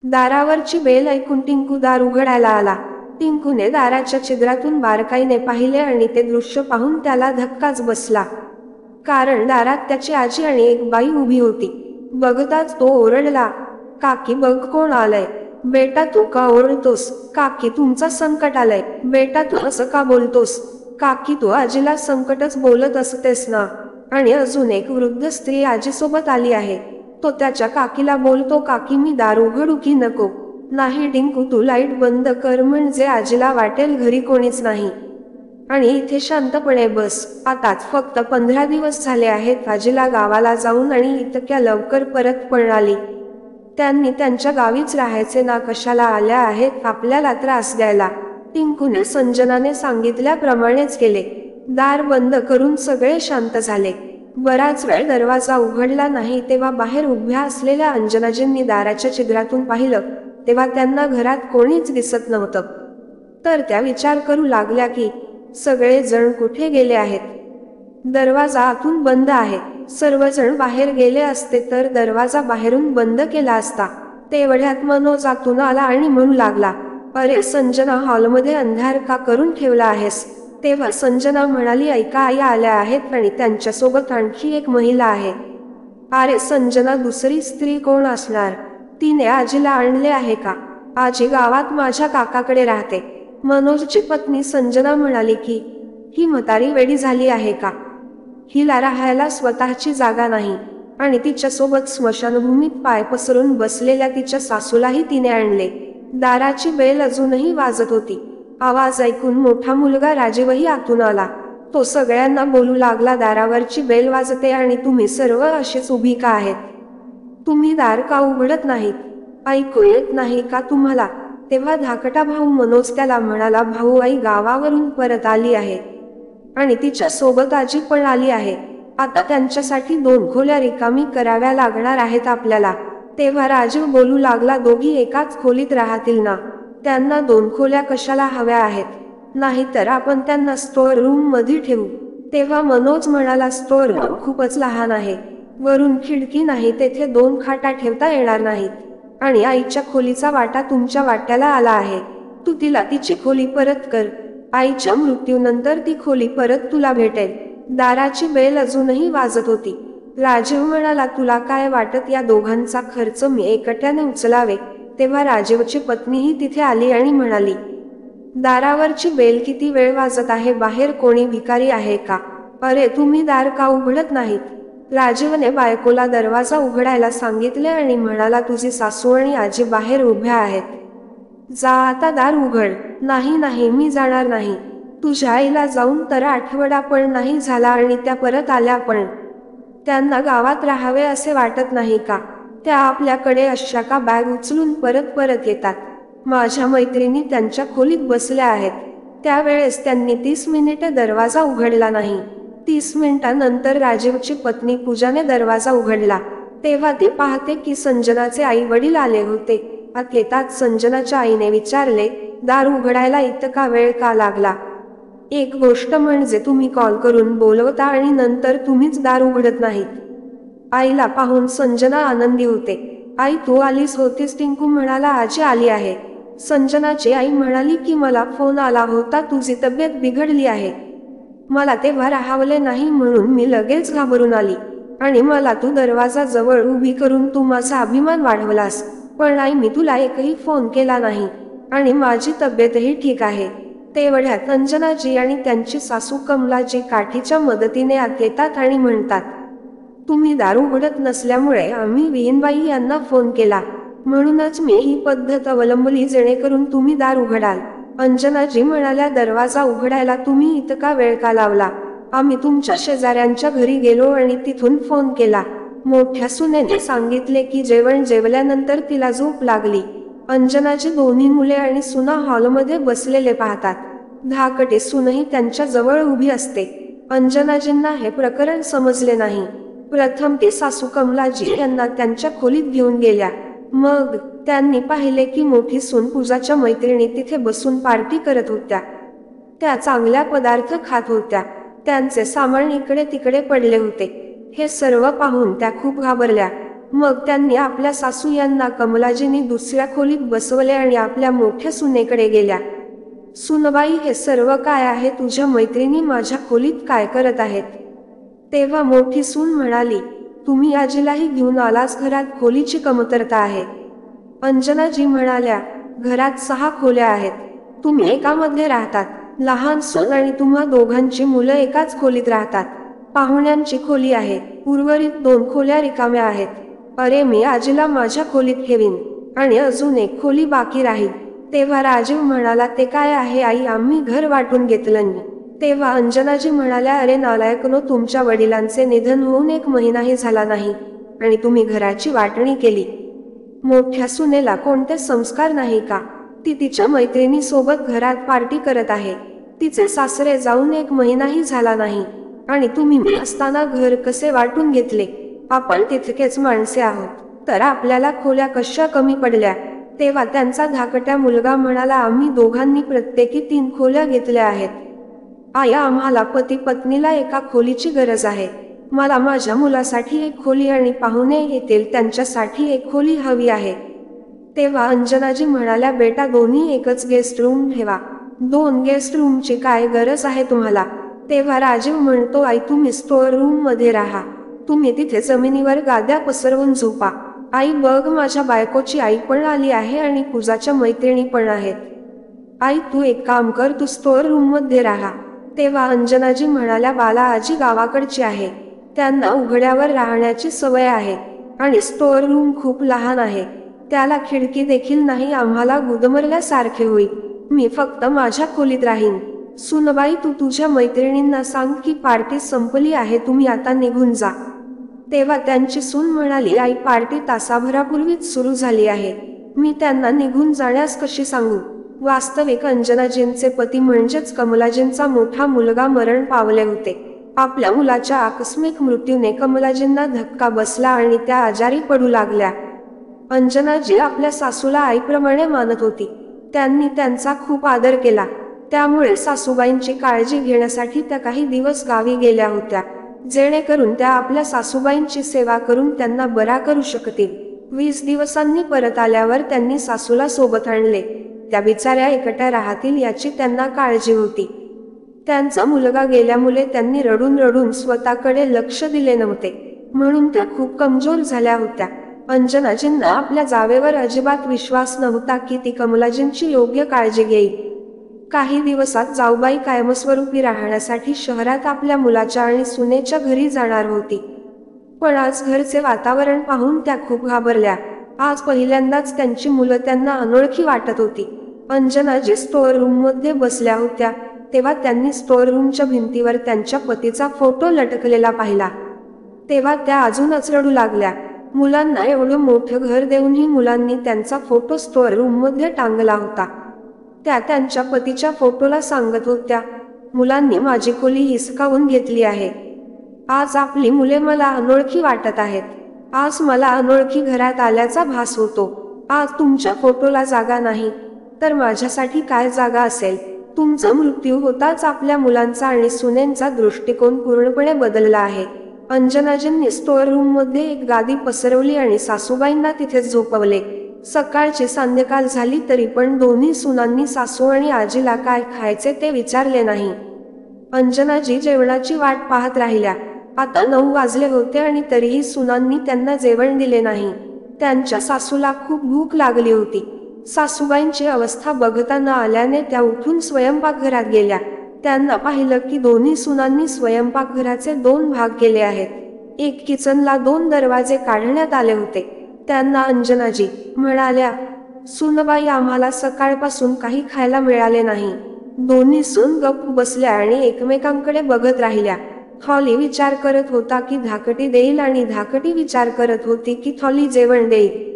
दारावरची bell ऐकून टिंकू दार उघडायला आला. टिंकूने दाराच्या छिद्रातून बारकाईने पाहिले आणि ते दृश्य पाहून त्याला धक्काच बसला. कारण दारात त्याची आजी आणि एक बाई उभी होती. बघताच तो ओरडला, काकी बघ कोण आलंय. बेटा तू का ओरडतोस. काकी तुमचा संकट आलंय. बेटा तू असं का बोलतोस. काकी तू आजीला संकटच बोलत असतेस ना. आणि अजून एक वृद्ध स्त्री आजीसोबत आली आहे. तो त्याच्या काकीला बोलतो, काकी मी दार उघडू की नको. नाही टिंकू तू लाईट बंद कर म्हणजे आजीला वाटेल घरी कोणीच नाही. आणि इथे शांतपणे बस. आताच फक्त 15 दिवस झाले आहेत आजीला गावाला जाऊन आणि इतक्या लवकर परत पण आली. त्यांनी त्यांच्या गावीच राहायचे ना, कशाला आल्या आहेत आपल्याला त्रास द्यायला. टिंकूने संजनाने सांगितल्याप्रमाणेच केले. दार बंद करून सगळे शांत झाले. बराच वेळ दरवाजा उघडला नाही तेव्हा बाहेर उभ्या असलेल्या अंजनाजींनी दाराच्या छिद्रातून पाहिलं तेव्हा त्यांना घरात कोणीच दिसत नव्हतं. तर त्या विचार करू लागल्या की सगळे जण कुठे गेले आहेत. दरवाजा आतून बंद आहे. सर्वजण बाहेर गेले असते तर दरवाजा बाहेरून बंद केला असता. तेवढ्यात मनोज आतून आला आणि म्हणू लागला, अरे संजना हॉलमध्ये अंधार का करून ठेवला आहेस. तेव्हा संजना म्हणाली, ऐका आई आल्या आहेत आणि त्यांच्यासोबत आणखी एक महिला आहे. अरे संजना दुसरी स्त्री कोण असणार. तिने आजीला आणले आहे का. आजी गावात माझ्या काकाकडे राहते. मनोजची पत्नी संजना म्हणाली की ही म्हातारी वेडी झाली आहे का. हिला राहायला स्वतःची जागा नाही आणि तिच्यासोबत स्मशानभूमीत पाय पसरून बसलेल्या तिच्या सासूलाही तिने आणले. दाराची बेल अजूनही वाजत होती. आवाज ऐकून मोठा मुलगा राजीवही आतून आला. तो सगळ्यांना बोलू लागला, दारावरची बेल वाजते आणि तुम्ही सर्व अशीच उभी का आहेत. तुम्ही दार का उघडत नाहीत. ऐकू येत नाही का तुम्हाला. तेव्हा धाकटा भाऊ मनोज त्याला म्हणाला, भाऊ आई गावावरून परत आली आहे आणि तिच्या सोबत आजी पण आली आहे. आता त्यांच्यासाठी 2 खोल्या रिकामी कराव्या लागणार आहेत आपल्याला. तेव्हा राजीव बोलू लागला, दोघी एकाच खोलीत राहतील ना. त्यांना 2 खोल्या कशाला हव्या आहेत. नाहीतर आपण त्यांना स्टोअर रूम मध्ये ठेवू. तेव्हा मनोज म्हणाला, स्टोअर रूम खूपच लहान आहे. वरून खिडकी नाही, तेथे 2 खाटा ठेवता येणार नाहीत. आणि आईच्या खोलीचा वाटा तुमच्या वाट्याला आला आहे. तू तिला तिची खोली परत कर. आईच्या मृत्यूनंतर ती खोली परत तुला भेटेल. दाराची बेल अजूनही वाजत होती. राजीव म्हणाला, तुला काय वाटत या दोघांचा खर्च मी एकट्याने उचलावे. तेव्हा राजीवची पत्नीही तिथे आली आणि म्हणाली, दारावरची बेल किती वेळ वाजत आहे. बाहेर कोणी भिकारी आहे का. अरे तुम्ही दार का उघडत नाहीत. राजीवने बायकोला दरवाजा उघडायला सांगितले आणि म्हणाला, तुझी सासू आणि आजी बाहेर उभ्या आहेत. जा आता दार उघड. नाही नाही मी जाणार नाही. तुझ्या आईला जाऊन तर आठवडा पण नाही झाला आणि त्या परत आल्या पण. त्यांना गावात राहावे असे वाटत नाही का. त्या आपल्याकडे अशा का बॅग उचलून परत परत येतात. माझ्या मैत्रिणी त्यांच्या खोलीत बसल्या आहेत. त्यावेळेस त्यांनी 30 मिनिटे दरवाजा उघडला नाही. 30 मिनिटांनंतर राजीवची पत्नी पूजाने दरवाजा उघडला. तेव्हा ती पाहते की संजनाचे आई वडील आले होते. आत येताच संजनाच्या आईने विचारले, दार उघडायला इतका वेळ का लागला. एक गोष्ट म्हणजे तुम्ही कॉल करून बोलवता आणि नंतर तुम्हीच दार उघडत नाहीत. आईला पाहून संजना आनंदी होते. आई तू आलीस होतीस. टिंकू म्हणाला, आजी आली आहे. संजनाची आई म्हणाली की मला फोन आला होता, तुझी तब्येत बिघडली आहे. मला तेव्हा राहावले नाही म्हणून मी लगेच घाबरून आली आणि मला तू दरवाजा जवळ उभी करून तू माझा अभिमान वाढवलास. पण आई मी तुला एकही फोन केला नाही आणि माझी तब्येतही ठीक आहे. तेवढ्यात अंजनाजी आणि त्यांची सासू कमलाजी काठीच्या मदतीने आत येतात आणि म्हणतात, तुम्ही दार उघडत नसल्यामुळे आम्ही विहीनबाई यांना फोन केला. म्हणूनच मी ही पद्धत अवलंबली जेणेकरून तुम्ही दार उघडाल. अंजनाजी म्हणाल्या, दरवाजा उघडायला तुम्ही इतका वेळ का लावला. आम्ही तुमच्या शेजाऱ्यांच्या घरी गेलो आणि तिथून फोन केला. मोठ्या सुनेने सांगितले की जेवण जेवल्यानंतर तिला झोप लागली. अंजनाची दोन्ही मुले आणि सुना हॉलमध्ये बसलेले पाहतात. धाकटी सूनही त्यांच्या जवळ उभी असते. अंजनाजींना हे प्रकरण समजले नाही. प्रथम ते सासू कमलाजी यांना त्यांच्या खोलीत घेऊन गेल्या. मग त्यांनी पाहिले की मोठी सून पूजाच्या मैत्रिणी तिथे बसून पार्टी करत होत्या. त्या चांगल्या पदार्थ खात होत्या. त्यांचे सामान इकडे तिकडे पडले होते. हे सर्व पाहून त्या खूप घाबरल्या. मग त्यांनी आपल्या सासू यांना कमलाजींनी दुसऱ्या खोलीत बसवले आणि आपल्या मोठ्या सुनेकडे गेल्या. सुनबाई, हे सर्व काय आहे? तुझ्या मैत्रिणी माझ्या खोलीत काय करत आहेत? तेव्हा मोठी सून म्हणाली, तुम्ही आजीलाही घेऊन आलास, घरात खोलीची कमतरता आहे. अंजनाजी म्हणाल्या, घरात 6 खोल्या आहेत. तुम्ही एकामध्ये राहतात. लहान सून आणि तुम्हा दोघांची मुलं एकाच खोलीत राहतात. पाहुण्यांची खोली आहे. उर्वरित 2 खोल्या रिकाम्या आहेत. अरे, मी आजीला माझ्या खोलीत ठेवीन आणि अजून एक खोली बाकी राहील. तेव्हा राजीव म्हणाला, ते काय आहे आई, आम्ही घर वाटून घेतलं. तेव्हा अंजनाजी म्हणाल्या, अरे नालायकनो, तुमच्या वडिलांचे निधन होऊन 1 महिनाही झाला नाही आणि तुम्ही घराची वाटणी केली. मोठ्या सुनेला कोणते संस्कार नाही का? ती तिच्या मैत्रिणी सोबत घरात पार्टी करत आहे. तिचे सासरे जाऊन 1 महिनाही झाला नाही आणि तुम्ही मी असताना घर कसे वाटून घेतले? आपण तितकेच माणसे आहोत, तर आपल्याला खोल्या कशा कमी पडल्या? तेव्हा त्यांचा धाकट्या मुलगा म्हणाला, आम्ही दोघांनी प्रत्येकी 3 खोल्या घेतल्या आहेत. आया, आम्हाला पती पत्नीला एका खोलीची गरज आहे. मला माझ्या मुलासाठी 1 खोली आणि पाहुणे येतील त्यांच्यासाठी 1 खोली हवी आहे. तेव्हा अंजनाजी म्हणाल्या, बेटा, दोन्ही एकच गेस्ट रूम ठेवा. 2 गेस्ट रूमची काय गरज आहे तुम्हाला? तेव्हा राजीव म्हणतो, आई, तुम्ही स्टोअर रूम मध्ये राहा. तुम्ही तिथे जमिनीवर गाद्या पसरवून झोपा. आई, बघ, माझ्या बायकोची आई पण आली आहे आणि पूजाच्या मैत्रिणी पण आहेत. आई, तू एक काम कर, तू स्टोअर रूम मध्ये राहा. तेव्हा अंजनाजी म्हणाल्या, बाला, आजी गावाकडची आहे. त्यांना उघड्यावर राहण्याची सवय आहे आणि स्टोअर रूम खूप लहान आहे. त्याला खिडकी देखील नाही. आम्हाला गुदमरल्यासारखे होईल. मी फक्त माझ्या खोलीत राहीन. सुनबाई, तू तुझ्या मैत्रिणींना सांग की पार्टी संपली आहे, तुम्ही आता निघून जा. तेव्हा त्यांची सून म्हणाली, आई, पार्टी तासाभरापूर्वीच सुरू झाली आहे. मी त्यांना निघून जाण्यास कशी सांगू? वास्तविक अंजनाजींचे पती म्हणजेच कमलाजींचा मोठा मुलगा मरण पावले होते. आपल्या मुलाच्या आकस्मिक मृत्यूने कमलाजींना धक्का बसला आणि त्या आजारी पडू लागल्या. अंजनाजी आपल्या सासूला आईप्रमाणे मानत होती. त्यांनी त्यांचा खूप आदर केला. त्यामुळे सासूबाईंची काळजी घेण्यासाठी त्या काही दिवस गावी गेल्या होत्या, जेणेकरून त्या आपल्या सासूबाईंची सेवा करून त्यांना बरा करू शकतील. 20 दिवसांनी परत आल्यावर त्यांनी सासूला सोबत आणले. त्या बिचाऱ्या एकट्या राहतील याची त्यांना काळजी होती. त्यांचा मुलगा गेल्यामुळे त्यांनी रडून रडून स्वतःकडे लक्ष दिले नव्हते, म्हणून त्या खूप कमजोर झाल्या होत्या. अंजनाजींना आपल्या जावेवर अजिबात विश्वास नव्हता की ती कमलाजींची योग्य काळजी घेईल. काही दिवसात जाऊबाई कायमस्वरूपी राहण्यासाठी शहरात आपल्या मुलाच्या आणि सुनेच्या घरी जाणार होती. पण आज घरचे वातावरण पाहून त्या खूप घाबरल्या. आज पहिल्यांदाच त्यांची मुलं त्यांना अनोळखी वाटत होती. अंजनाजी स्टोअर रूम मध्ये बसल्या होत्या, तेव्हा त्यांनी स्टोअर रूमच्या भिंतीवर त्यांच्या पतीचा फोटो लटकलेला पाहिला. तेव्हा त्या अजूनच रडू लागल्या. मुलांना एवढं मोठं घर देऊनही मुलांनी त्यांचा फोटो स्टोअर रूम मध्ये टांगला होता. त्या त्यांच्या पतीच्या फोटोला सांगत होत्या, मुलांनी माझी खोली हिसकावून घेतली आहे. आज आपली मुले मला अनोळखी वाटत आहेत. आज मला अनोळखी घरात आल्याचा भास होतो. आज तुमच्या फोटोला जागा नाही, तर माझ्यासाठी काय जागा असेल? तुमचा मृत्यू होताच आपल्या मुलांचा आणि सुनेंचा दृष्टिकोन पूर्णपणे बदलला आहे. अंजनाजींनी स्टोअर रूम मध्ये एक गादी पसरवली आणि सासूबाईंना तिथेच झोपवले. सकाळची संध्याकाळ झाली तरी पण दोन्ही सुनांनी सासू आणि आजीला काय खायचे ते विचारले नाही. अंजनाजी जेवणाची वाट पाहत राहिल्या. आता 9 वाजले होते आणि तरीही सुनांनी त्यांना जेवण दिले नाही. त्यांच्या सासूला खूप भूक लागली होती. सासूबाईंची अवस्था बघताना आल्याने त्या उठून स्वयंपाकघरात गेल्या. त्यांना पाहिलं की दोन्ही सुनांनी स्वयंपाकघराचे 2 भाग केले आहेत. एक किचनला 2 दरवाजे काढण्यात आले होते. त्यांना अंजनाजी म्हणाल्या, सुनबाई, आम्हाला सकाळपासून काही खायला मिळाले नाही. दोन्ही सून गप्प बसल्या आणि एकमेकांकडे बघत राहिल्या. थॉली विचार करत होता की धाकटी देईल आणि धाकटी विचार करत होती की थॉली जेवण देईल.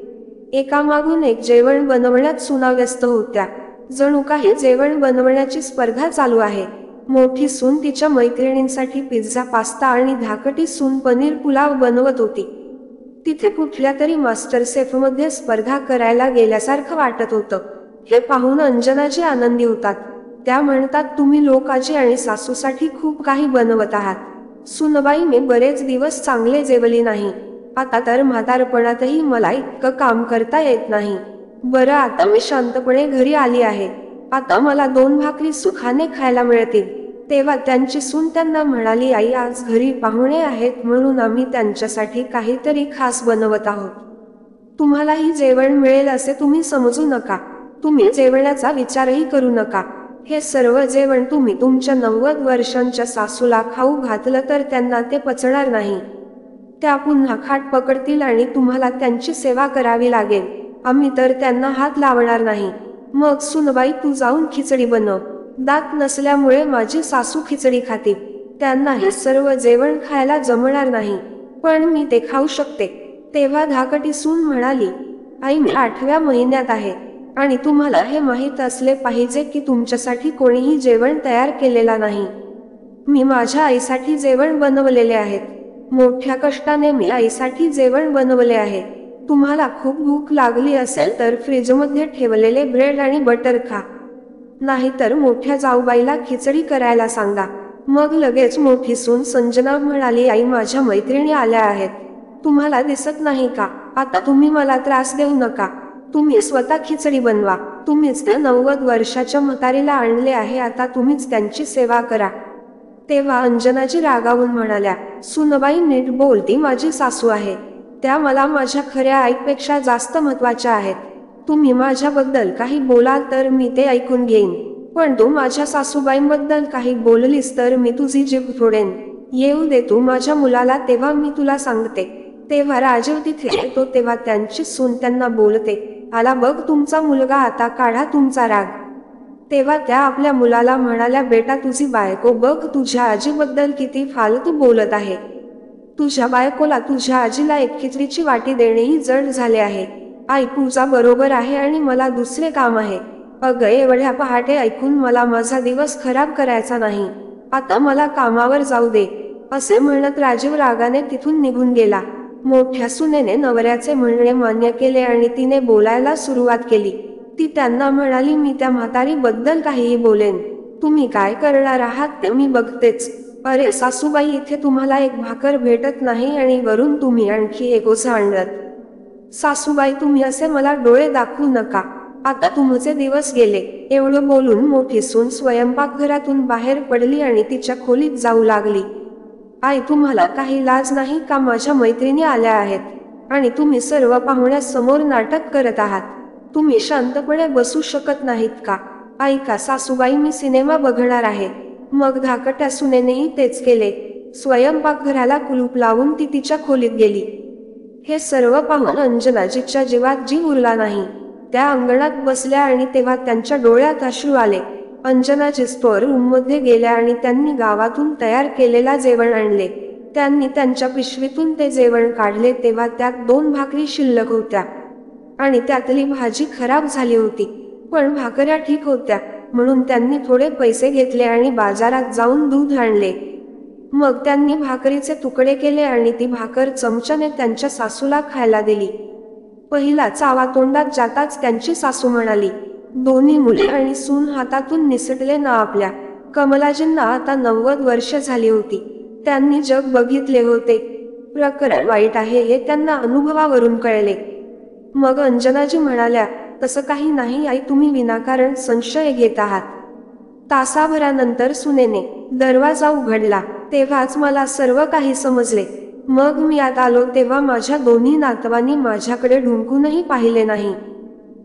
एकामागून एक जेवण बनवण्यात सुना व्यस्त होत्या. जणू काही जेवण बनवण्याची स्पर्धा चालू आहे. मोठी सून तिच्या मैत्रिणींसाठी पिझ्झा, पास्ता आणि धाकटी सून पनीर पुलाव बनवत होती. तिथे कुठल्या तरी मास्टर शेफमध्ये स्पर्धा करायला गेल्यासारखं वाटत होतं. हे पाहून अंजनाजी आनंदी होतात. त्या म्हणतात, तुम्ही लोक आजी आणि सासूसाठी खूप काही बनवत आहात. सुनबाई, मी बरेच दिवस चांगले जेवली नाही. आता तर म्हातारपणातही मला इतकं काम करता येत नाही. बरं, आता मी शांतपणे घरी आली आहे. आता मला 2 भाकरी सुखाने खायला मिळतील. तेव्हा त्यांची सून त्यांना म्हणाली, आई, आज घरी पाहुणे आहेत म्हणून आम्ही त्यांच्यासाठी काहीतरी खास बनवत आहोत. तुम्हालाही जेवण मिळेल असे तुम्ही समजू नका. तुम्ही जेवणाचा विचारही करू नका. हे सर्व जेवण तुम्ही तुमच्या 90 वर्षांच्या सासूला खाऊ घातलं तर त्यांना ते पचणार नाही. त्या पुन्हा खाट पकडतील आणि तुम्हाला त्यांची सेवा करावी लागेल. आम्ही तर त्यांना हात लावणार नाही. मग सुनबाई, तू जाऊन खिचडी बनव. दात नसल्यामुळे माझी सासू खिचडी खाते. त्यांना हे सर्व जेवण खायला जमणार नाही, पण मी ते खाऊ शकते. तेव्हा धाकटी सून म्हणाली, आई, मी 8व्या महिन्यात आहे आणि तुम्हाला हे माहीत असले पाहिजे की तुमच्यासाठी कोणीही जेवण तयार केलेला नाही. मी माझ्या आईसाठी जेवण बनवलेले आहेत. मोठ्या कष्टाने मी आईसाठी जेवण बनवले आहे. तुम्हाला खूप भूक लागली असेल तर फ्रीजमध्ये ठेवलेले ब्रेड आणि बटर खा. नाहीतर मोठ्या जाऊबाईला खिचडी करायला सांगा. मग लगेच मोठी सून संजना म्हणाली, आई, माझ्या मैत्रिणी आल्या आहेत. तुम्हाला दिसत नाही का? आता तुम्ही मला त्रास देऊ नका. तुम्ही स्वतः खिचडी बनवा. तुम्हीच त्या 90 वर्षाच्या म्हातारीला आणले आहे, आता तुम्हीच त्यांची सेवा करा. तेव्हा अंजनाजी रागावून म्हणाल्या, सुनबाई, नीट बोल. ती माझी सासू आहे. त्या मला माझ्या खऱ्या आईपेक्षा जास्त महत्वाच्या आहेत. तुम्ही माझ्याबद्दल काही बोलाल तर मी ते ऐकून घेईन, पण तू माझ्या सासूबाईंबद्दल काही बोललीस तर मी तुझी जीभ तोडेन. येऊ दे तू माझ्या मुलाला, तेव्हा मी तुला सांगते. तेव्हा राजीव तिथे येतो तेव्हा त्यांची सून त्यांना बोलते, आला बघ तुमचा मुलगा, आता काढा तुमचा राग. तेव्हा त्या आपल्या मुलाला म्हणाल्या, बेटा, तुझी बायको बघ तुझ्या आजीबद्दल किती फालतू बोलत आहे. तुझ्या बायकोला तुझ्या आजीला एक खिचडीची वाटी देणेही जड झाले आहे. आई, पूजा बरोबर आहे आणि मला दुसरे काम आहे. अगं, एवढ्या पहाटे ऐकून मला माझा दिवस खराब करायचा नाही. आता मला कामावर जाऊ दे. असे म्हणत राजीव रागाने तिथून निघून गेला. मोठ्या सुनेने नवऱ्याचे म्हणणे मान्य केले आणि तिने बोलायला सुरुवात केली. ती त्यांना म्हणाली, मी त्या म्हातारीबद्दल काहीही बोलेन. तुम्ही काय करणार आहात ते मी बघतेच. अरे सासूबाई, इथे तुम्हाला एक भाकर भेटत नाही आणि वरून तुम्ही आणखी एक ओझं आणलत. सासूबाई, तुम्ही असे मला डोळे दाखवू नका. आता तुमचे दिवस गेले. एवढं बोलून मोठी सून स्वयंपाकघरातून बाहेर पडली आणि तिच्या खोलीत जाऊ लागली. आई, तुम्हाला काही लाज नाही का? माझ्या मैत्रिणी आल्या आहेत आणि तुम्ही सर्व पाहुण्यासमोर नाटक करत आहात. तुम्ही शांतपणे बसू शकत नाहीत का? ऐका सासूबाई, मी सिनेमा बघणार आहे. मग धाकट्या सुनेनेही तेच केले. स्वयंपाकघराला कुलूप लावून ती तिच्या खोलीत गेली. हे सर्व पाहून अंजनाजीच्या जीवात जीव उरला नाही. त्या अंगणात बसल्या आणि तेव्हा त्यांच्या डोळ्यात अश्रू आले. अंजनाजी स्टोअर रूममध्ये गेल्या आणि त्यांनी गावातून तयार केलेला जेवण आणले. त्यांनी त्यांच्या पिशवीतून ते जेवण काढले तेव्हा त्यात 2 भाकरी शिल्लक होत्या आणि त्यातली भाजी खराब झाली होती, पण भाकऱ्या ठीक होत्या. म्हणून त्यांनी थोडे पैसे घेतले आणि बाजारात जाऊन दूध आणले. मग त्यांनी भाकरीचे तुकडे केले आणि ती भाकर चमच्याने त्यांच्या सासूला खायला दिली. पहिला चावा तोंडात जाताच त्यांची सासू म्हणाली, दोन्ही मुले आणि सून हातातून निसटले ना आपल्या. कमलाजींना आता 90 वर्ष झाली होती. त्यांनी जग बघितले होते. प्रकरण वाईट आहे हे त्यांना अनुभवावरून कळले. मग अंजनाजी म्हणाल्या, तसं काही नाही आई, तुम्ही विनाकारण संशय घेत आहात. तासाभरानंतर सुनेने दरवाजा उघडला. तेव्हाच मला सर्व काही समजले. मग मी आत आलो तेव्हा माझ्या दोन्ही नातवांनी माझ्याकडे ढुंकूनही पाहिले नाही.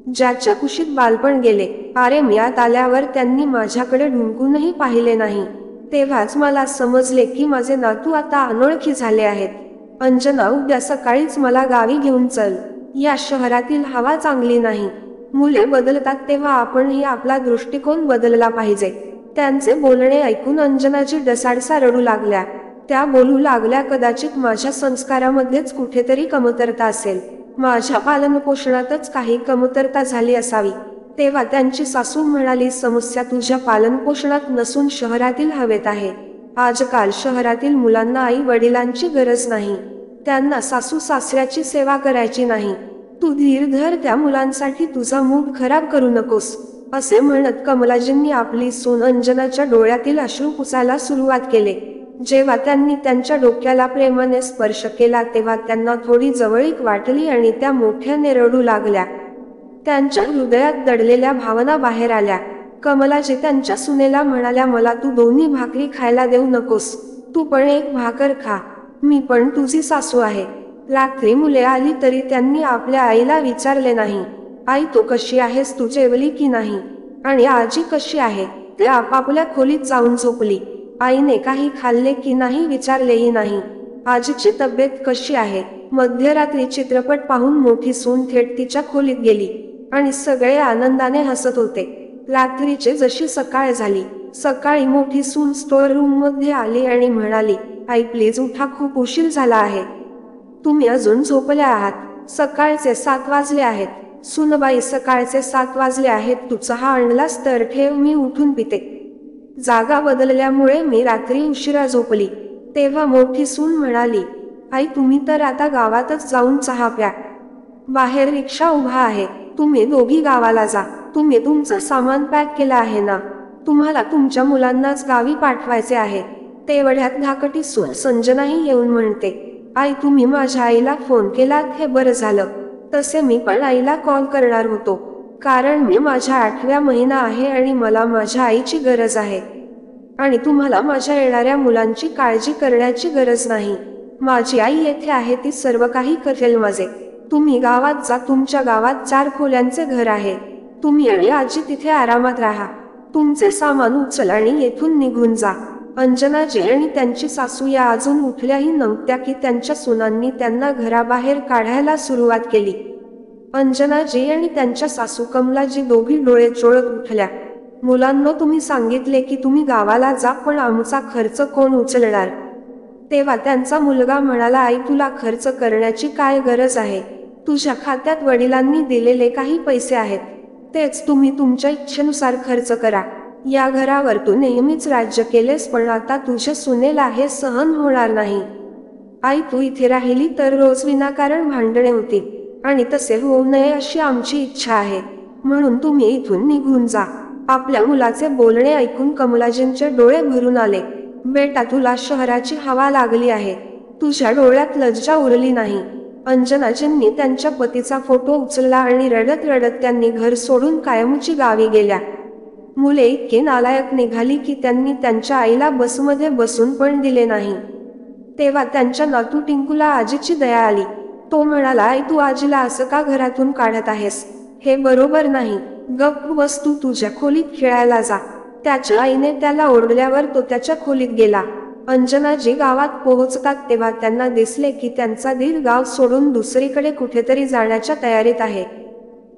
ज्याच्या कुशीत बालपण गेले, अरे मी आत आल्यावर त्यांनी माझ्याकडे ढुंकूनही पाहिले नाही. तेव्हाच मला समजले की माझे नातू आता अनोळखी झाले आहेत. अंजना, उद्या सकाळीच मला गावी घेऊन चल. या शहरातील हवा चांगली नाही. मुले बदलतात तेव्हा आपणही आपला दृष्टिकोन बदलला पाहिजे. त्यांचे बोलणे ऐकून अंजनाजी डसाडसा रडू लागल्या. त्या बोलू लागल्या, कदाचित माझ्या संस्कारामध्येच कुठेतरी कमतरता असेल. माझ्या पालनपोषणातच काही कमतरता झाली असावी. तेव्हा त्यांची सासू म्हणाली, समस्या तुझ्या पालनपोषणात नसून शहरातील हवेत आहे. आजकाल शहरातील मुलांना आई वडिलांची गरज नाही. त्यांना सासू सासऱ्याची सेवा करायची नाही. तू धीर धर, त्या मुलांसाठी तुझा मूड खराब करू नकोस. असे म्हणत कमलाजींनी आपली सून अंजनाच्या डोळ्यातील अश्रू पुसायला सुरुवात केले. जेव्हा त्यांनी त्यांच्या डोक्याला प्रेमाने स्पर्श केला तेव्हा त्यांना थोडी जवळीक वाटली आणि त्या मोठ्याने रडू लागल्या. त्यांच्या हृदयात दडलेल्या भावना बाहेर आल्या. कमलाजी त्यांच्या सुनेला म्हणाल्या, मला तू दोन्ही भाकरी खायला देऊ नकोस, तू पण एक भाकर खा, मी पण तुझी सासू आहे. रात्री मुले आली तरी त्यांनी आपल्या आईला विचारले नाही, आई तू कशी आहेस, तू जेवली की नाही, आणि आजी कशी आहे. ते आपापल्या खोलीत जाऊन झोपली. आईने काही खाल्ले की नाही विचारलेही नाही. आजीची तब्येत कशी आहे. मध्यरात्री चित्रपट पाहून मोठी सून थेट तिच्या खोलीत गेली आणि सगळे आनंदाने हसत होते. रात्रीचे जशी सकाळ झाली. सकाळी मोठी सून स्टोअर रूम मध्ये आली आणि म्हणाली, आई प्लीज उठा, खूप उशीर झाला आहे, तुम्ही अजून झोपल्या आहात, सकाळचे 7 वाजले आहेत. सुनबाई, सकाळचे 7 वाजले आहेत, तू चहा आणलास तर ठेव, मी उठून पिते. जागा बदलल्यामुळे मी रात्री उशिरा झोपली. तेव्हा मोठी सून म्हणाली, आई तुम्ही तर आता गावातच जाऊन चहा प्या, बाहेर रिक्षा उभा आहे, तुम्ही दोघी गावाला जा. तुम्ही तुमचं सामान पॅक केलं आहे ना, तुम्हाला तुमच्या मुलांनाच गावी पाठवायचे आहे. तेवढ्यात धाकटी सून संजनाही येऊन म्हणते, आई तुम्ही माझ्या आईला फोन केलात हे बरं झालं, तसे मी पण आईला कॉल करणार होतो, कारण मी माझ्या 8व्या महिना आहे आणि मला माझ्या आईची गरज आहे, आणि तुम्हाला माझ्या येणाऱ्या मुलांची काळजी करण्याची गरज नाही. माझी आई येथे आहे, ती सर्व काही करेल माझे. तुम्ही गावात जा, तुमच्या गावात 4 खोल्यांचे घर आहे, तुम्ही आणि आजी तिथे आरामात राहा, तुमचे सामान उचल आणि येथून निघून जा. अंजनाजी आणि त्यांची सासू या अजून उठल्याही नव्हत्या की त्यांच्या सुनांनी त्यांना घराबाहेर काढायला सुरुवात केली. अंजनाजी आणि त्यांच्या सासू कमलाजी दोघी डोळे चोळत उठल्या. मुलांनो, तुम्ही सांगितले की तुम्ही गावाला जा, पण आमचा खर्च कोण उचलणार. तेव्हा त्यांचा मुलगा म्हणाला, आई तुला खर्च करण्याची काय गरज आहे, तुझ्या खात्यात वडिलांनी दिलेले काही पैसे आहेत, तेच तुम्ही तुमच्या इच्छेनुसार खर्च करा. या घरावर तू नेहमीच राज्य केलेस, पण आता तुझ्या सुनेला हे सहन होणार नाही. आई तू इथे राहिली तर रोज विनाकारण भांडणे होतील, आणि तसे होऊ नये अशी आमची इच्छा आहे, म्हणून तुम्ही इथून निघून जा. आपल्या मुलाचे बोलणे ऐकून कमलाजींचे डोळे भरून आले. बेटा, तुला शहराची हवा लागली आहे, तुझ्या डोळ्यात लज्जा उरली नाही. अंजनाजींनी त्यांच्या पतीचा फोटो उचलला आणि रडत रडत त्यांनी घर सोडून कायमची गावी गेल्या. मुले इतके नालायक निघाली की त्यांनी त्यांच्या आईला बसमध्ये बसून पण दिले नाही. तेव्हा त्यांच्या नातू टिंकूला आजीची दया आली. तो म्हणाला, आई तू आजीला असं का घरातून काढत आहेस, हे बरोबर नाही, गप्प बस, तू तुझ्या खोलीत खेळायला जा. त्याच्या आईने त्याला ओरडल्यावर तो त्याच्या खोलीत गेला. अंजनाजी गावात पोहोचतात तेव्हा त्यांना दिसले की त्यांचा दीर गाव सोडून दुसरीकडे कुठेतरी जाण्याच्या तयारीत आहे.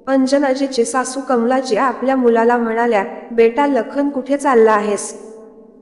अंजनाजीची सासू कमलाजी आपल्या मुलाला म्हणाल्या, बेटा लखन कुठे चालला आहेस,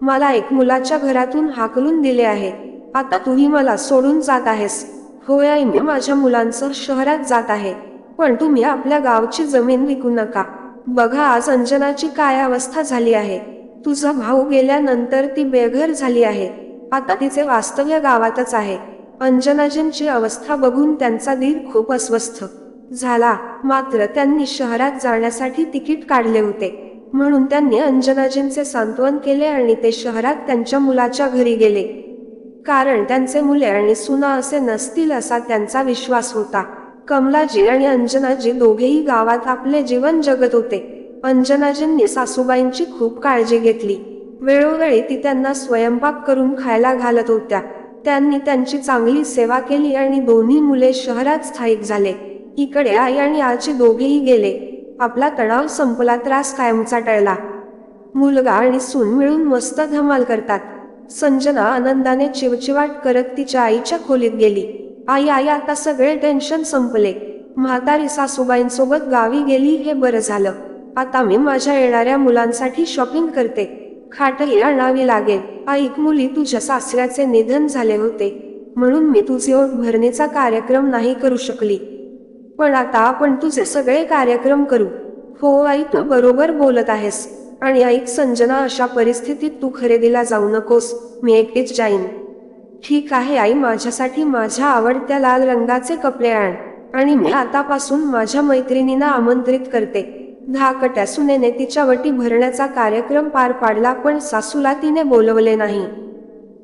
मला एक मुलाच्या घरातून हाकलून दिले आहे, आता तूही मला सोडून जात आहेस. होय आई, मी माझ्या मुलांसह शहरात जात आहे, पण तुम्ही आपल्या गावची जमीन विकू नका. बघा आज अंजनाची काय अवस्था झाली आहे, तुझा भाऊ गेल्यानंतर ती बेघर झाली आहे, आता तिचे वास्तव्य गावातच आहे. अंजनाजींची अवस्था बघून त्यांचा दीर खूप अस्वस्थ झाला. मात्र त्यांनी शहरात जाण्यासाठी तिकीट काढले होते, म्हणून त्यांनी अंजनाजींचे सांत्वन केले आणि ते शहरात त्यांच्या मुलाच्या घरी गेले, कारण त्यांचे मुले आणि सुना असे नसतील असा त्यांचा विश्वास होता. कमलाजी आणि अंजनाजी दोघेही गावात आपले जीवन जगत होते. अंजनाजींनी सासूबाईंची खूप काळजी घेतली. वेळोवेळी ती त्यांना स्वयंपाक करून खायला घालत होत्या. त्यांनी त्यांची चांगली सेवा केली आणि दोन्ही मुले शहरात स्थायिक झाले. इकडे आई आणि आजी दोघेही गेले. आपला तणाव संपला, त्रास कायमचा टळला. मुलगा आणि सून मिळून मस्त धमाल करतात. संजना आनंदाने चिवचिवाट करत तिच्या आईच्या खोलीत गेली. आई आई, आता सगळे टेन्शन संपले, म्हातारी सासूबाईंसोबत गावी गेली हे बरं झालं, आता मी माझ्या येणाऱ्या मुलांसाठी शॉपिंग करते, खाटही आणावी लागेल. ऐक मुली, तुझ्या सासऱ्याचे निधन झाले होते म्हणून मी तुझी ओट भरणीचा कार्यक्रम नाही करू शकली, पण आता आपण तुझे सगळे कार्यक्रम करू. हो आई, तू बरोबर बोलत आहेस. आणि ऐक संजना, अशा परिस्थितीत तू खरेदीला जाऊ नकोस, मी एकटीच जाईन. ठीक आहे आई, माझ्यासाठी माझ्या आवडत्या लाल रंगाचे कपडे आण, आणि मी आतापासून माझ्या मैत्रिणींना आमंत्रित करते. धाकट्या सुनेने तिच्या वटी भरण्याचा कार्यक्रम पार पाडला, पण सासूला तिने बोलवले नाही.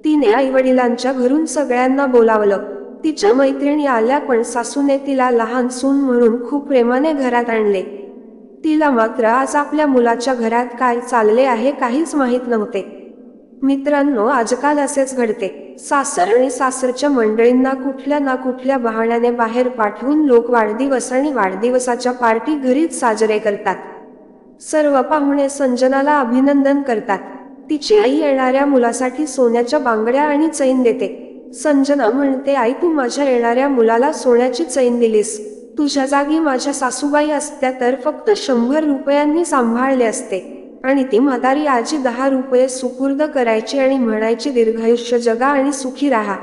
तिने आई वडिलांच्या घरून सगळ्यांना बोलावलं. तिच्या मैत्रिणी आल्या, पण सासूने तिला लहान सून म्हणून खूप प्रेमाने घरात आणले. तिला मात्र आज आपल्या मुलाच्या घरात काय चालले आहे काहीच माहीत नव्हते. मित्रांनो, आजकाल असेच घडते. सासर आणि सासरच्या मंडळींना कुठल्या ना कुठल्या बहाण्याने बाहेर पाठवून लोक वाढदिवस आणि वाढदिवसाच्या पार्टी घरीच साजरे करतात. सर्व पाहुणे संजनाला अभिनंदन करतात. तिची आई येणाऱ्या मुलासाठी सोन्याच्या बांगड्या आणि चैन देते. संजना म्हणते, आई, तू माझ्या येणाऱ्या मुलाला सोन्याची चैन दिलीस. तुझ्या जागी माझ्या सासूबाई असत्या तर फक्त 100 रुपयांनी सांभाळले असते आणि ती म्हातारी आजी 10 रुपये सुपूर्द करायची आणि म्हणायची, दीर्घायुष्य जगा आणि सुखी राहा.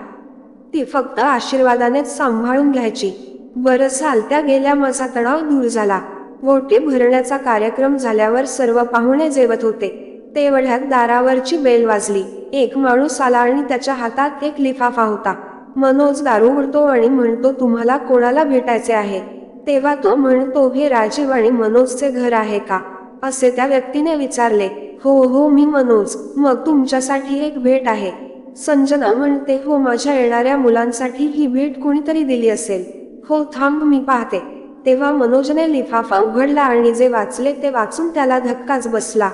ती फक्त आशीर्वादानेच सांभाळून घ्यायची. बरं झालं गेल्या, माझा तणाव दूर झाला. ओटी भरण्याचा कार्यक्रम झाल्यावर सर्व पाहुणे जेवत होते. तेवढ्यात दारावरची बेल वाजली. एक माणूस आला आणि त्याच्या हातात एक लिफाफा होता. मनोज दारू उघडतो आणि म्हणतो, तुम्हाला कोणाला भेटायचे आहे? तेव्हा तो म्हणतो, हे राजीव आणि मनोजचे घर आहे का? असे त्या व्यक्तीने विचारले. हो हो, मी मनोज. मग तुमच्यासाठी एक भेट आहे. संजना म्हणते, हो, माझ्या येणाऱ्या मुलांसाठी ही भेट कोणीतरी दिली असेल. हो, थांब, मी पाहते. तेव्हा मनोजने लिफाफा उघडला आणि जे वाचले ते वाचून त्याला धक्काच बसला.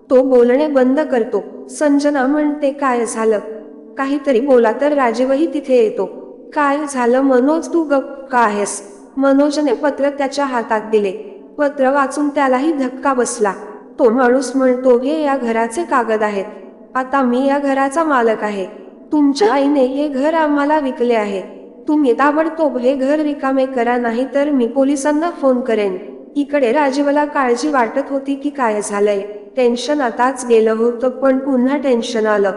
तो बोलणे बंद करतो. संजना म्हणते, काय झालं? काहीतरी बोला तर राजीवही तिथे येतो. काय झालं मनोज, तू गप्प का आहेस? मनोजने पत्र त्याच्या हातात दिले. पत्र वाचून त्यालाही धक्का बसला. तो माणूस म्हणतो, हे या घराचे कागद आहेत. आता मी या घराचा मालक आहे. तुमच्या आईने हे घर आम्हाला विकले आहे. तुम्ही ताबडतोब हे घर रिकामे करा, नाही तर मी पोलिसांना फोन करेन. इकडे राजीवला काळजी वाटत होती की काय झालंय. टेन्शन आताच गेलं होतं, पण पुन्हा टेन्शन आलं.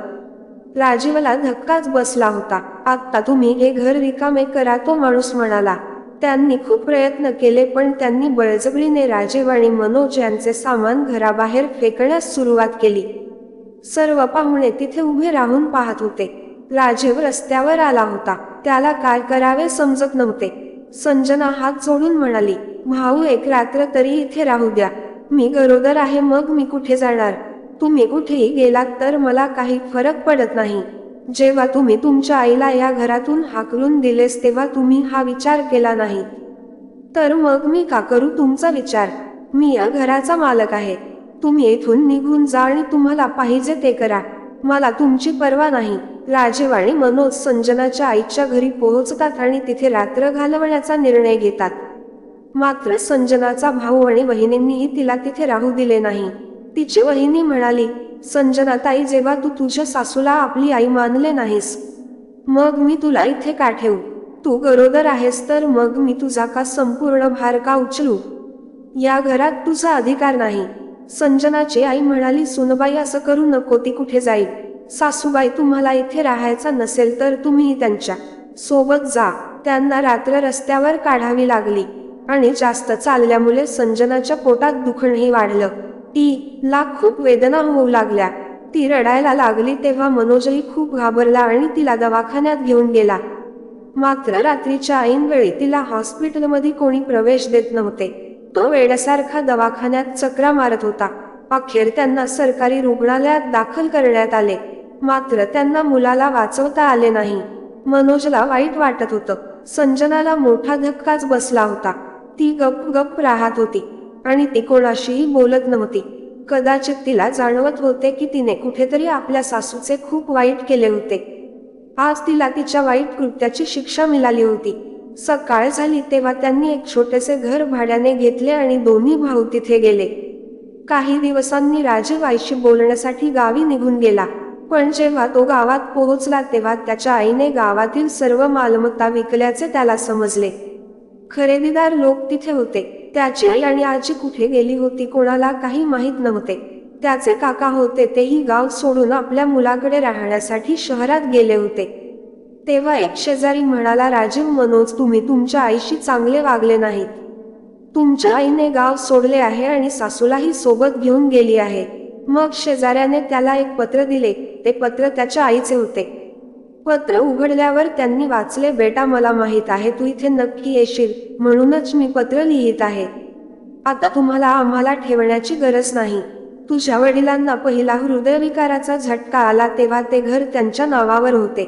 राजीवला धक्काच बसला होता. आता तुम्ही हे घर रिकामे करा, तो माणूस म्हणाला. त्यांनी खूप प्रयत्न केले, पण त्यांनी बळजबरीने राजीव आणि मनोज यांचे सामान घराबाहेर फेकण्यास सुरुवात केली. सर्व पाहुणे तिथे उभे राहून पाहत होते. राजीव रस्त्यावर आला होता. त्याला काय करावे समजत नव्हते. संजना हात जोडून म्हणाली, भाऊ, एक रात्र तरी इथे राहू द्या. मी गरोदर आहे, मग मी कुठे जाणार? तुम्ही कुठेही गेलात तर मला काही फरक पडत नाही. जेव्हा तुम्ही तुमच्या आईला या घरातून हाकलून दिलेस तेव्हा तुम्ही हा विचार केला नाही. तर मग मी का करू तुमचा विचार? मी या घराचा मालक आहे. तुम्ही इथून निघून जा आणि तुम्हाला पाहिजे ते करा. मला तुमची पर्वा नाही. राजीव आणि मनोज संजनाच्या आईच्या घरी पोहोचतात आणि तिथे रात्र घालवण्याचा निर्णय घेतात. मात्र संजनाचा भाऊ आणि वहिनींनीही तिला तिथे राहू दिले नाही. तिची वहिनी म्हणाली, संजना ताई, जेव्हा तू तुझ्या सासूला आपली आई मानले नाहीस, मग मी तुला इथे का ठेवू? तू गरोदर आहेस तर मग मी तुझा का संपूर्ण भार का उचलू? या घरात तुझा अधिकार नाही. संजनाची आई म्हणाली, सुनबाई, असं करू नको, ती कुठे जाईल? सासूबाई, तुम्हाला इथे राहायचा नसेल तर तुम्ही त्यांच्या सोबत जा. त्यांना रात्र रस्त्यावर काढावी लागली आणि जास्त चालल्यामुळे संजनाच्या पोटात दुखणंही वाढलं. ला खूप वेदना होऊ लागल्या. ती रडायला लागली तेव्हा मनोजही खूप घाबरला आणि तिला दवाखान्यात घेऊन गेला. मात्र रात्रीच्या ऐनवेळी तिला हॉस्पिटलमध्ये कोणी प्रवेश देत नव्हते. तो वेड्यासारखा दवाखान्यात चक्रा मारत होता. अखेर त्यांना सरकारी रुग्णालयात दाखल करण्यात आले. मात्र त्यांना मुलाला वाचवता आले नाही. मनोजला वाईट वाटत होतं. संजनाला मोठा धक्काच बसला होता. ती गप्प राहत होती आणि ती कोणाशीही बोलत नव्हती. कदाचित तिला जाणवत होते की तिने कुठेतरी आपल्या सासूचे खूप वाईट केले होते. आज तिला तिच्या वाईट कृत्याची शिक्षा मिळाली होती. सकाळ झाली तेव्हा त्यांनी एक छोटेसे घर भाड्याने घेतले आणि दोन्ही भाऊ तिथे गेले. काही दिवसांनी राजीव आईशी बोलण्यासाठी गावी निघून गेला. पण जेव्हा तो गावात पोहोचला तेव्हा त्याच्या आईने गावातील सर्व मालमत्ता विकल्याचे त्याला समजले. खरेदीदार लोक तिथे होते. त्याची आई आणि आजी कुठे गेली होती कोणाला काही माहीत नव्हते. त्याचे काका होते, तेही गाव सोडून आपल्या मुलाकडे राहण्यासाठी शहरात गेले होते. तेव्हा एक शेजारी म्हणाला, राजीव, मनोज, तुम्ही तुमच्या आईशी चांगले वागले नाहीत. तुमच्या आईने गाव सोडले आहे आणि सासूलाही सोबत घेऊन गेली आहे. मग शेजाऱ्याने त्याला एक पत्र दिले. ते पत्र त्याच्या आईचे होते. पत्र उघडल्यावर त्यांनी वाचले, बेटा, मला माहीत आहे तू इथे नक्की येशील, म्हणूनच मी पत्र लिहित आहे. आता तुम्हाला आम्हाला ठेवण्याची गरज नाही. तुझ्या वडिलांना पहिला हृदयविकाराचा झटका आला तेव्हा ते घर त्यांच्या नावावर होते,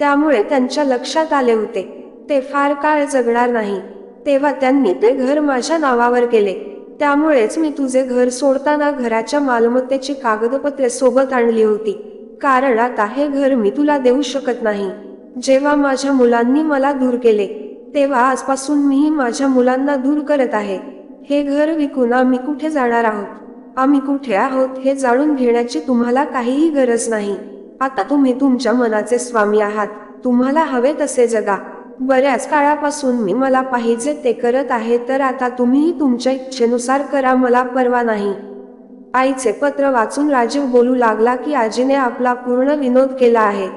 त्यामुळे त्यांच्या लक्षात आले होते ते फार काळ जगणार नाही. तेव्हा त्यांनी ते घर माझ्या नावावर केले. त्यामुळेच मी तुझे घर सोडताना घराच्या मालमत्तेची कागदपत्रे सोबत आणली होती, कारण आता हे घर मी तुला देऊ शकत नाही. जेव्हा माझ्या मुलांनी मला दूर केले तेव्हा आजपासून मीही माझ्या मुलांना दूर करत आहे. हे घर विकून आम्ही कुठे जाणार आहोत, आम्ही कुठे आहोत हे जाणून घेण्याची तुम्हाला काहीही गरज नाही. आता तुम्ही तुमच्या मनाचे स्वामी आहात, तुम्हाला हवे तसे जगा. बऱ्याच काळापासून मी मला पाहिजे ते करत आहे, तर आता तुम्हीही तुमच्या इच्छेनुसार करा, मला परवा नाही. आईचे पत्र वाचून राजीव बोलू लागला की आजीने आपला पूर्ण विनोद केला आहे,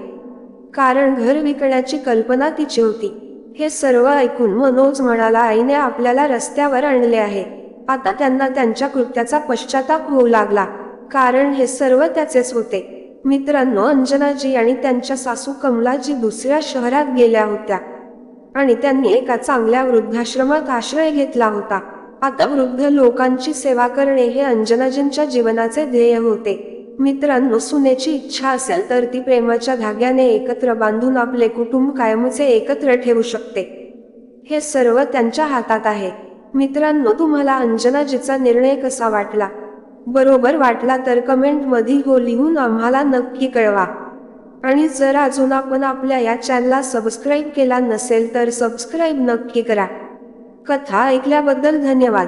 कारण घर विकण्याची कल्पना तिची होती. हे सर्व ऐकून मनोज म्हणाला, आईने आपल्याला रस्त्यावर आणले आहे. आता त्यांना त्यांच्या कृत्याचा पश्चाताप होऊ लागला, कारण हे सर्व त्याचेच होते. मित्रांनो, अंजनाजी आणि त्यांच्या सासू कमलाजी दुसऱ्या शहरात गेल्या होत्या आणि त्यांनी एका चांगल्या वृद्धाश्रमात आश्रय घेतला होता. आता वृद्ध लोकांची सेवा करणे हे अंजनाजींच्या जीवनाचे ध्येय होते. मित्रांनो, सुनेची इच्छा असेल तर ती प्रेमाच्या धाग्याने एकत्र बांधून आपले कुटुंब कायमचे एकत्र ठेवू शकते. हे सर्व त्यांच्या हातात आहे. मित्रांनो, तुम्हाला अंजनाजीचा निर्णय कसा वाटला? बरोबर वाटला तर कमेंटमध्ये हो लिहून आम्हाला नक्की कळवा. आणि जर अजून आपण आपल्या या चॅनलला सबस्क्राईब केला नसेल तर सबस्क्राईब नक्की करा. कथा ऐकल्याबद्दल धन्यवाद.